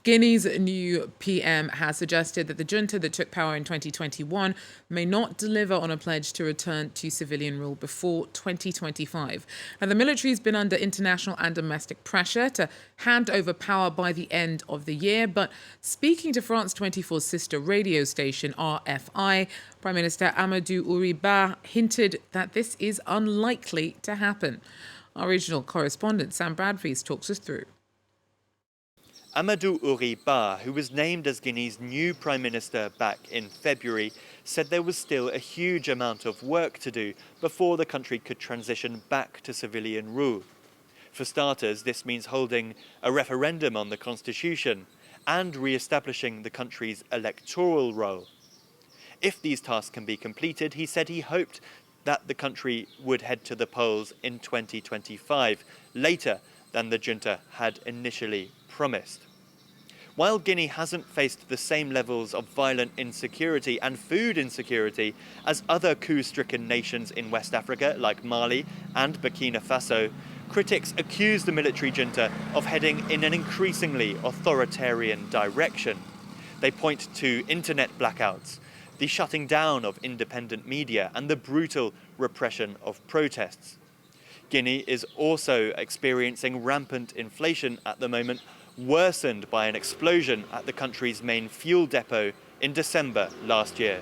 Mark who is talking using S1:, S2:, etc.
S1: Guinea's new PM has suggested that the junta that took power in 2021 may not deliver on a pledge to return to civilian rule before 2025. And the military has been under international and domestic pressure to hand over power by the end of the year. But speaking to France 24's sister radio station, RFI, Prime Minister Amadou Ouriba hinted that this is unlikely to happen. Our regional correspondent, Sam Bradfies, talks us through.
S2: Amadou Ouriba, who was named as Guinea's new Prime Minister back in February, said there was still a huge amount of work to do before the country could transition back to civilian rule. For starters, this means holding a referendum on the constitution and re-establishing the country's electoral role. If these tasks can be completed, he said he hoped that the country would head to the polls in 2025, later than the junta had initially promised. While Guinea hasn't faced the same levels of violent insecurity and food insecurity as other coup-stricken nations in West Africa like Mali and Burkina Faso, critics accuse the military junta of heading in an increasingly authoritarian direction. They point to internet blackouts, the shutting down of independent media, and the brutal repression of protests. Guinea is also experiencing rampant inflation at the moment, worsened by an explosion at the country's main fuel depot in December last year.